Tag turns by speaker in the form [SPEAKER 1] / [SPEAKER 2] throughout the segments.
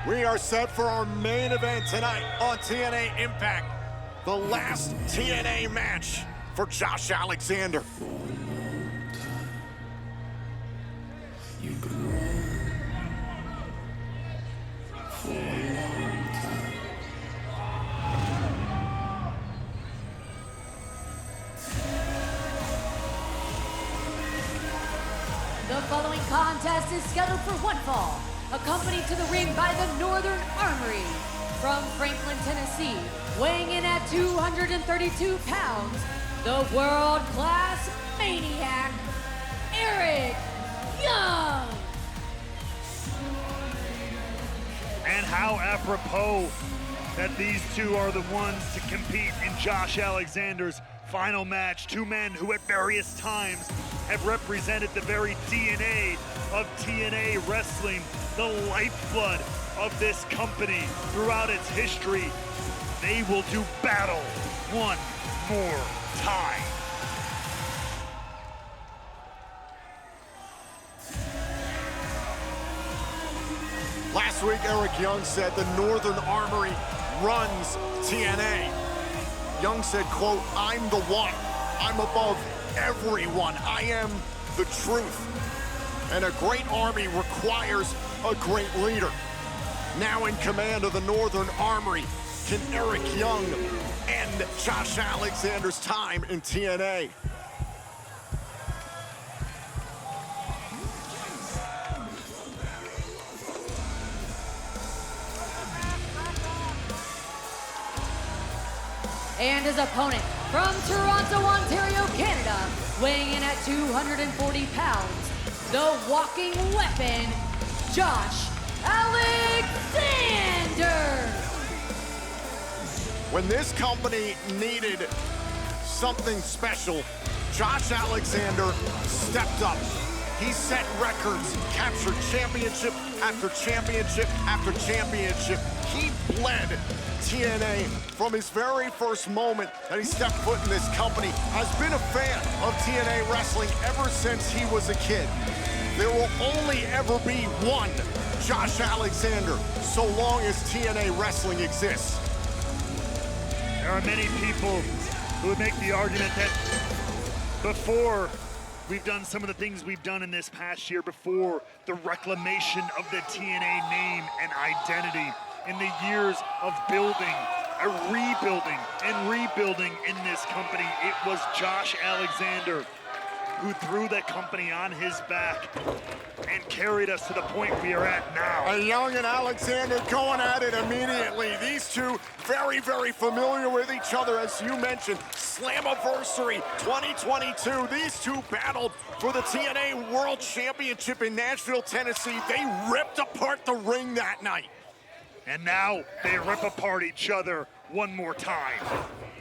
[SPEAKER 1] We are set for our main event tonight on TNA Impact. The last TNA match for Josh Alexander.
[SPEAKER 2] The following contest is scheduled for one fall, accompanied to the ring by the Northern Armoury. From Franklin, Tennessee, weighing in at 232 pounds, the world-class maniac, Eric Young.
[SPEAKER 3] And how apropos that these two are the ones to compete in Josh Alexander's final match. Two men who at various times have represented the very DNA of TNA wrestling, the lifeblood of this company throughout its history. They will do battle one more time.
[SPEAKER 1] Last week, Eric Young said the Northern Armoury runs TNA. Young said, quote, "I'm the one. I'm above everyone. I am the truth." And a great army requires a great leader. Now in command of the Northern Armoury, can Eric Young end Josh Alexander's time in TNA?
[SPEAKER 2] And his opponent from Toronto, Ontario, Canada, weighing in at 240 pounds, the walking weapon, Josh Alexander.
[SPEAKER 1] When this company needed something special, Josh Alexander stepped up. He set records, captured championship after championship after championship. He bled TNA from his very first moment that he stepped foot in this company. Has been a fan of TNA wrestling ever since he was a kid. There will only ever be one Josh Alexander so long as TNA wrestling exists.
[SPEAKER 3] There are many people who would make the argument that before we've done some of the things we've done in this past year, before the reclamation of the TNA name and identity, in the years of building, rebuilding, and rebuilding in this company, it was Josh Alexander who threw that company on his back and carried us to the point we are at now.
[SPEAKER 1] A Young and Alexander going at it immediately. These two very, very familiar with each other, as you mentioned. Slammiversary 2022. These two battled for the TNA World Championship in Nashville, Tennessee. They ripped apart the ring that night.
[SPEAKER 3] And now they rip apart each other one more time.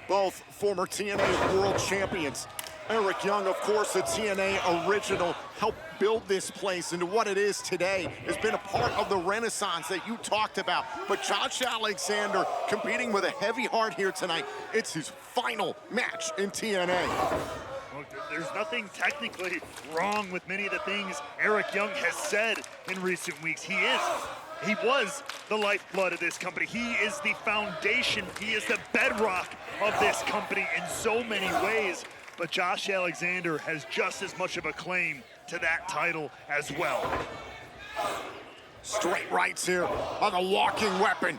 [SPEAKER 1] Both former TNA World Champions. Eric Young, of course, a TNA original, helped build this place into what it is today, has been a part of the renaissance that you talked about. But Josh Alexander competing with a heavy heart here tonight. It's his final match in TNA.
[SPEAKER 3] Well, there's nothing technically wrong with many of the things Eric Young has said in recent weeks. He was the lifeblood of this company. He is the foundation. He is the bedrock of this company in so many ways. But Josh Alexander has just as much of a claim to that title as well.
[SPEAKER 1] Straight rights here on the walking weapon.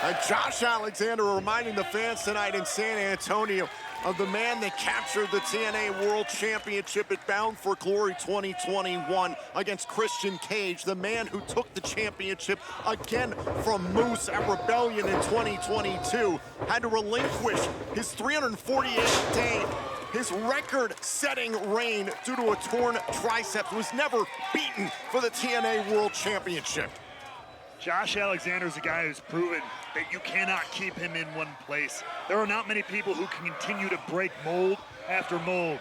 [SPEAKER 1] And Josh Alexander reminding the fans tonight in San Antonio of the man that captured the TNA World Championship at Bound for Glory 2021 against Christian Cage, the man who took the championship again from Moose at Rebellion in 2022, had to relinquish his 348-day, his record-setting reign due to a torn triceps, was never beaten for the TNA World Championship.
[SPEAKER 3] Josh Alexander is a guy who's proven that you cannot keep him in one place. There are not many people who can continue to break mold after mold.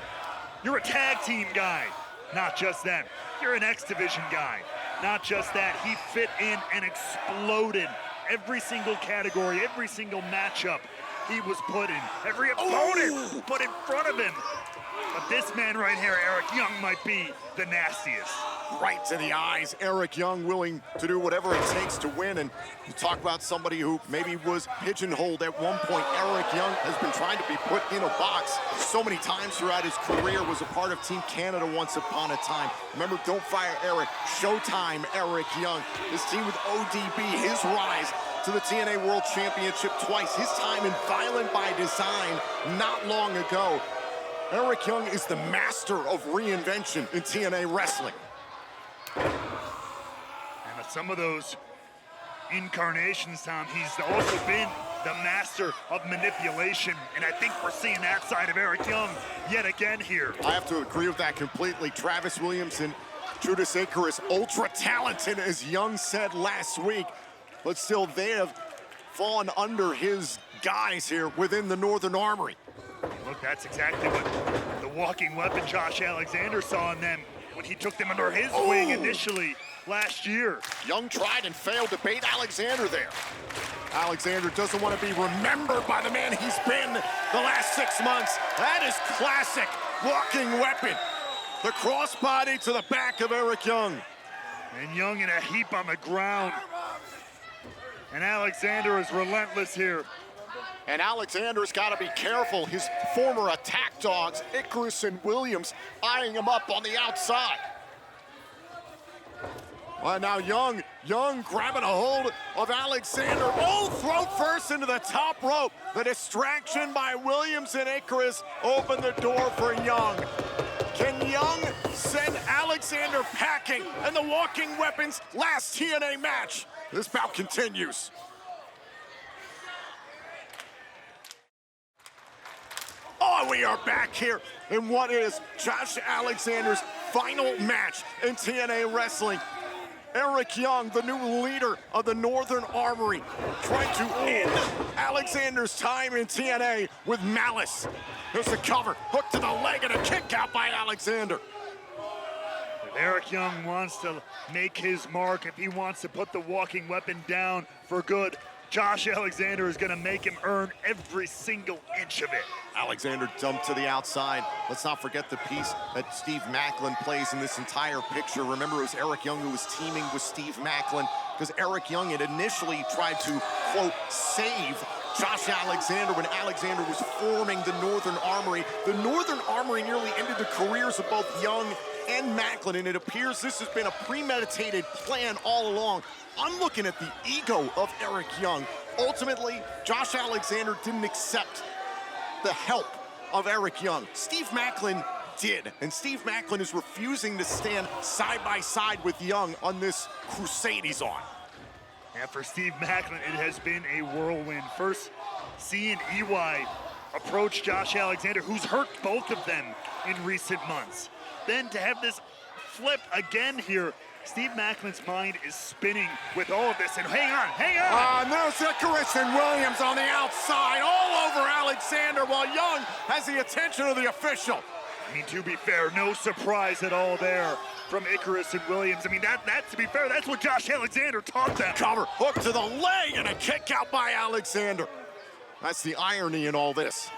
[SPEAKER 3] You're a tag team guy, not just that. You're an X Division guy, not just that. He fit in and exploded every single category, every single matchup he was put in, every opponent put in front of him. But this man right here, Eric Young, might be the nastiest.
[SPEAKER 1] Right to the eyes. Eric Young willing to do whatever it takes to win. And you talk about somebody who maybe was pigeonholed at one point. Eric Young has been trying to be put in a box so many times throughout his career, was a part of Team Canada once upon a time. Remember, Don't Fire Eric, Showtime Eric Young. His team with ODB, his rise to the TNA World Championship twice. His time in Violent by Design not long ago. Eric Young is the master of reinvention in TNA wrestling.
[SPEAKER 3] And with some of those incarnations, Tom, he's also been the master of manipulation, and I think we're seeing that side of Eric Young yet again here.
[SPEAKER 1] I have to agree with that completely. Travis Williamson, Judas Icarus, ultra talented, as Young said last week, but still they have fallen under his guise here within the Northern Armoury.
[SPEAKER 3] Look, that's exactly what the walking weapon Josh Alexander saw in them when he took them under his wing initially last year.
[SPEAKER 1] Young tried and failed to bait Alexander there. Alexander doesn't want to be remembered by the man he's been the last 6 months. That is classic walking weapon. The crossbody to the back of Eric Young.
[SPEAKER 3] And Young in a heap on the ground. And Alexander is relentless here.
[SPEAKER 1] And Alexander's got to be careful. His former attack dogs, Icarus and Williams, eyeing him up on the outside. Well, now Young grabbing a hold of Alexander. Oh, throat first into the top rope. The distraction by Williams and Icarus opened the door for Young. Can Young send Alexander packing in the Walking Weapons last TNA match? This bout continues. Oh, we are back here in what is Josh Alexander's final match in TNA Wrestling. Eric Young, the new leader of the Northern Armoury, trying to end Alexander's time in TNA with malice. There's the cover, hook to the leg, and a kick out by Alexander.
[SPEAKER 3] If Eric Young wants to make his mark, if he wants to put the walking weapon down for good, Josh Alexander is gonna make him earn every single inch of it.
[SPEAKER 1] Alexander dumped to the outside. Let's not forget the piece that Steve Macklin plays in this entire picture. Remember, it was Eric Young who was teaming with Steve Macklin because Eric Young had initially tried to, quote, save Josh Alexander when Alexander was forming the Northern Armoury. The Northern Armoury nearly ended the careers of both Young and Macklin, and it appears this has been a premeditated plan all along. I'm looking at the ego of Eric Young. Ultimately, Josh Alexander didn't accept the help of Eric Young. Steve Macklin did, and Steve Macklin is refusing to stand side by side with Young on this crusade he's on.
[SPEAKER 3] And for Steve Macklin, it has been a whirlwind. First, seeing EY approach Josh Alexander, who's hurt both of them in recent months. Then to have this flip again here, Steve Macklin's mind is spinning with all of this, and hang on!
[SPEAKER 1] And there's Icarus and Williams on the outside, all over Alexander, while Young has the attention of the official.
[SPEAKER 3] I mean, to be fair, no surprise at all there from Icarus and Williams. I mean, that to be fair, that's what Josh Alexander taught them.
[SPEAKER 1] Cover, hook to the leg, and a kick out by Alexander. That's the irony in all this.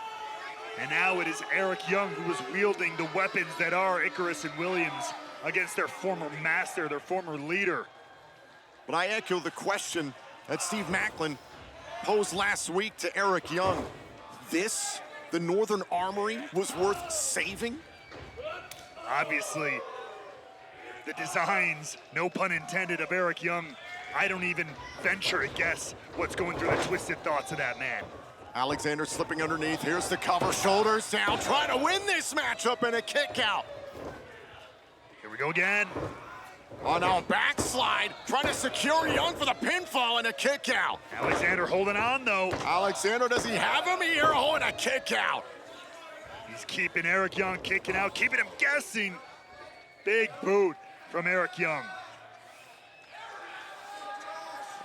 [SPEAKER 3] And now it is Eric Young who is wielding the weapons that are Icarus and Williams against their former master, their former leader.
[SPEAKER 1] But I echo the question that Steve Macklin posed last week to Eric Young. This, the Northern Armoury, was worth saving?
[SPEAKER 3] Obviously, the designs, no pun intended, of Eric Young, I don't even venture to guess what's going through the twisted thoughts of that man.
[SPEAKER 1] Alexander slipping underneath. Here's the cover, shoulders down, trying to win this matchup, and a kick out.
[SPEAKER 3] Here we go again.
[SPEAKER 1] Oh, now a backslide, trying to secure Young for the pinfall and a kick out.
[SPEAKER 3] Alexander holding on, though.
[SPEAKER 1] Alexander, does he have him here? Oh, and a kick out.
[SPEAKER 3] He's keeping Eric Young kicking out, keeping him guessing. Big boot from Eric Young.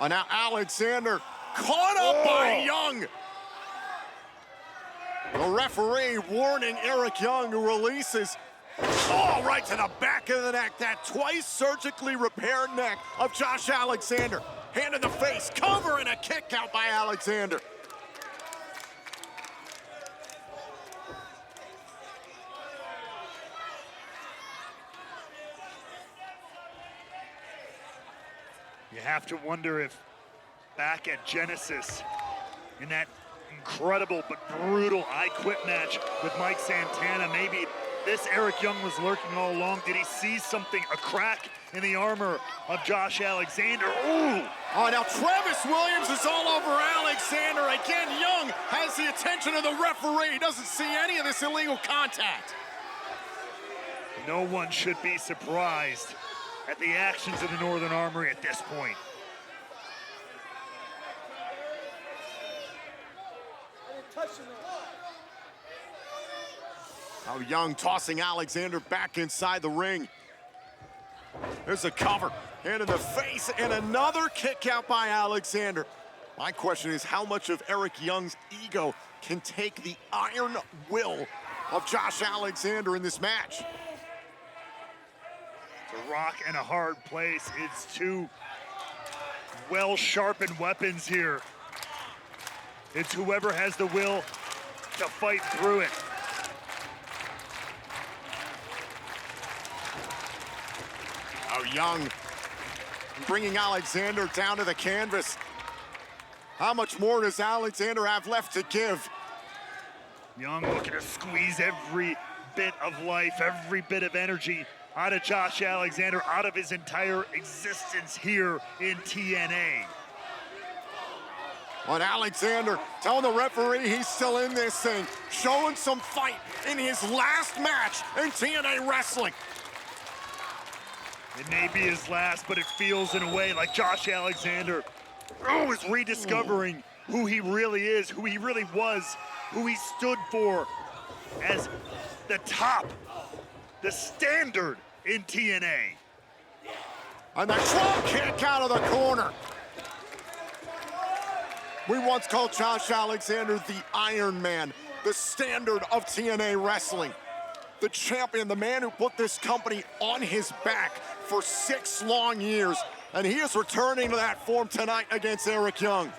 [SPEAKER 1] Oh, now Alexander caught up by Young. The referee warning Eric Young, who releases. Oh, right to the back of the neck. That twice surgically repaired neck of Josh Alexander. Hand in the face, cover, and a kick out by Alexander.
[SPEAKER 3] You have to wonder if back at Genesis, in that incredible but brutal I Quit match with Mike Santana, maybe this Eric Young was lurking all along. Did he see something, a crack in the armor of Josh Alexander? Ooh!
[SPEAKER 1] Oh, now Travis Williams is all over Alexander. Again, Young has the attention of the referee. He doesn't see any of this illegal contact.
[SPEAKER 3] No one should be surprised at the actions of the Northern Armoury at this point.
[SPEAKER 1] Now Young tossing Alexander back inside the ring. There's a cover, hand in the face, and another kick out by Alexander. My question is, how much of Eric Young's ego can take the iron will of Josh Alexander in this match?
[SPEAKER 3] It's a rock and a hard place. It's two well-sharpened weapons here. It's whoever has the will to fight through it.
[SPEAKER 1] Oh, Young bringing Alexander down to the canvas. How much more does Alexander have left to give?
[SPEAKER 3] Young looking to squeeze every bit of life, every bit of energy out of Josh Alexander, out of his entire existence here in TNA.
[SPEAKER 1] But Alexander telling the referee he's still in this thing, showing some fight in his last match in TNA wrestling.
[SPEAKER 3] It may be his last, but it feels in a way like Josh Alexander is rediscovering who he really is, who he really was, who he stood for as the top, the standard in TNA.
[SPEAKER 1] And the drop kick out of the corner. We once called Josh Alexander the Iron Man, the standard of TNA wrestling. The champion, the man who put this company on his back for 6 long years. And he is returning to that form tonight against Eric Young.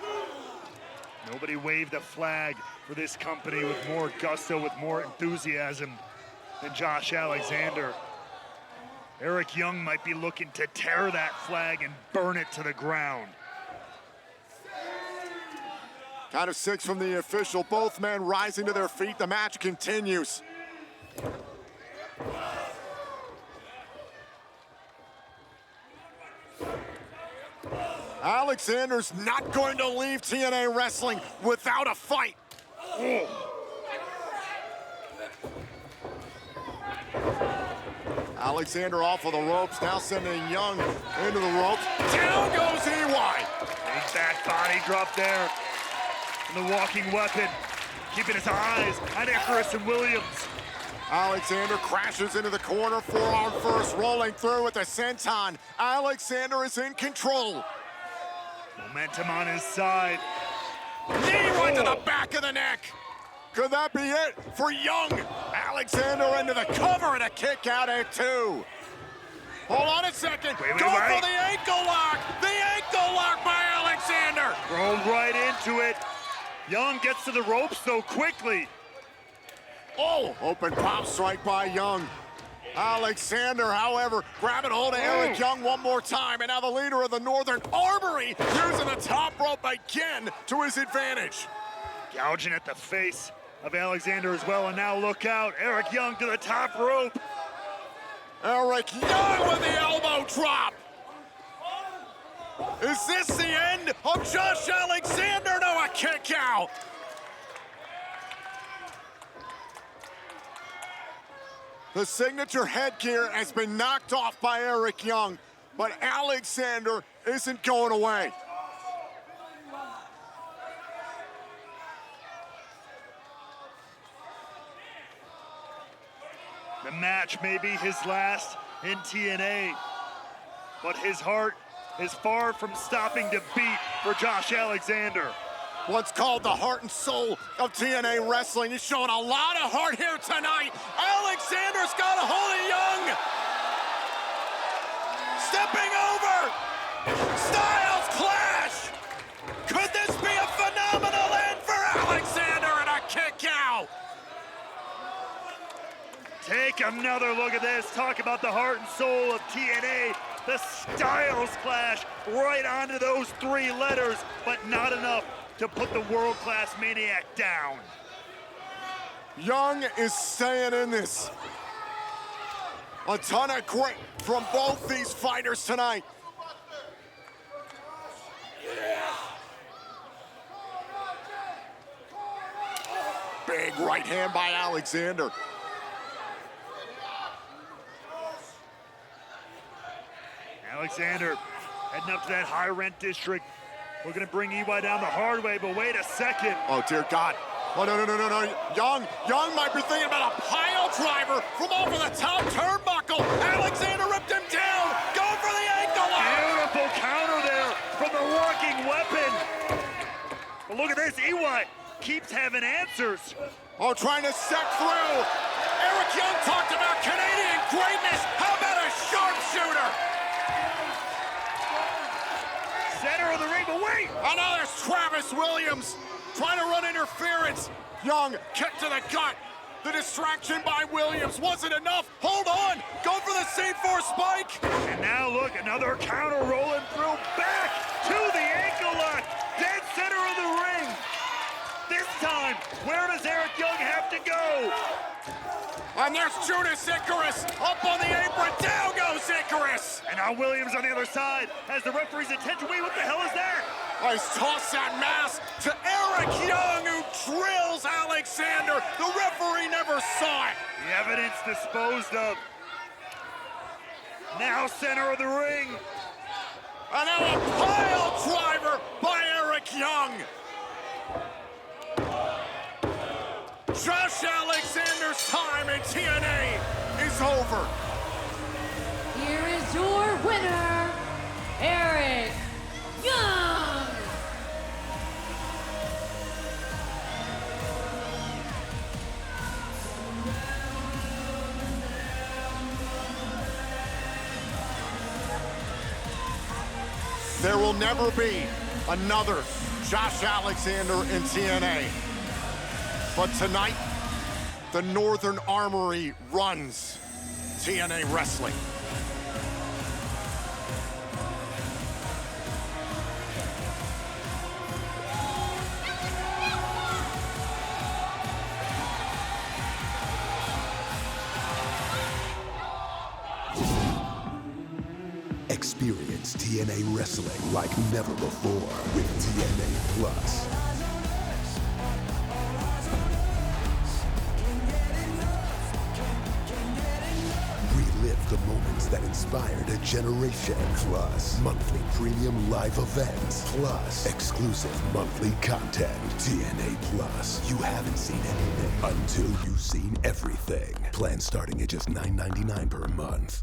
[SPEAKER 3] Nobody waved a flag for this company with more gusto, with more enthusiasm than Josh Alexander. Eric Young might be looking to tear that flag and burn it to the ground.
[SPEAKER 1] Count of 6 from the official. Both men rising to their feet. The match continues. Alexander's not going to leave TNA wrestling without a fight. Alexander off of the ropes, now sending Young into the ropes. Down goes EY.
[SPEAKER 3] Big back body drop there. And the walking weapon, keeping his eyes on Icarus and Williams.
[SPEAKER 1] Alexander crashes into the corner, forearm first, rolling through with the senton. Alexander is in control.
[SPEAKER 3] Momentum on his side.
[SPEAKER 1] Knee right to the back of the neck. Could that be it for Young? Alexander into the cover and a kick out at 2. Hold on a second.
[SPEAKER 3] Wait.
[SPEAKER 1] For the ankle lock. The ankle lock by Alexander.
[SPEAKER 3] Rolled right into it. Young gets to the ropes so quickly.
[SPEAKER 1] Oh, open pop strike by Young. Alexander, however, grabbing hold of Eric Young one more time, and now the leader of the Northern Armoury using the top rope again to his advantage.
[SPEAKER 3] Gouging at the face of Alexander as well, and now look out, Eric Young to the top rope.
[SPEAKER 1] Eric Young with the elbow drop. Is this the end of Josh Alexander? No, a kick out. The signature headgear has been knocked off by Eric Young, but Alexander isn't going away.
[SPEAKER 3] The match may be his last in TNA, but his heart is far from stopping to beat for Josh Alexander.
[SPEAKER 1] Once called the heart and soul of TNA wrestling. He's showing a lot of heart here tonight. Alexander's got a hold of Young. Stepping over. Styles clash. Could this be a phenomenal end for Alexander and a kick out?
[SPEAKER 3] Take another look at this. Talk about the heart and soul of TNA. The Styles Clash right onto those 3 letters, but not enough to put the world-class Maniac down.
[SPEAKER 1] Young is staying in this. A ton of grit from both these fighters tonight. Big right hand by Alexander.
[SPEAKER 3] Alexander heading up to that high rent district. We're gonna bring EY down the hard way, but wait a second.
[SPEAKER 1] Oh, dear God. Oh, no. Young might be thinking about a pile driver from over the top turnbuckle. Alexander ripped him down. Go for the ankle lock.
[SPEAKER 3] Beautiful counter there from the walking weapon. But look at this, EY keeps having answers.
[SPEAKER 1] Oh, trying to step through. Eric Young talked about Canadian greatness. How about a sharpshooter?
[SPEAKER 3] Center of the ring, but wait!
[SPEAKER 1] And now there's Travis Williams trying to run interference. Young, kick to the gut. The distraction by Williams wasn't enough. Hold on, go for the C4 spike.
[SPEAKER 3] And now look, another counter rolling through, back to the ankle lock. Dead center of the ring. This time, where does Eric Young have to go?
[SPEAKER 1] And there's Judas Icarus up on the apron. Down goes Icarus.
[SPEAKER 3] And now Williams on the other side has the referee's attention. Wait, what the hell is that?
[SPEAKER 1] Oh, he's tossed that mask to Eric Young, who drills Alexander. The referee never saw it.
[SPEAKER 3] The evidence disposed of. Now center of the ring.
[SPEAKER 1] And now a pile driver by Eric Young. Josh Alexander's time in TNA is over.
[SPEAKER 2] Here is your winner, Eric Young.
[SPEAKER 1] There will never be another Josh Alexander in TNA. But tonight, the Northern Armoury runs TNA Wrestling.
[SPEAKER 4] Experience TNA Wrestling like never before with TNA Plus. Relive the moments that inspired a generation. Plus, monthly premium live events. Plus, exclusive monthly content. TNA Plus. You haven't seen anything until you've seen everything. Plans starting at just $9.99 per month.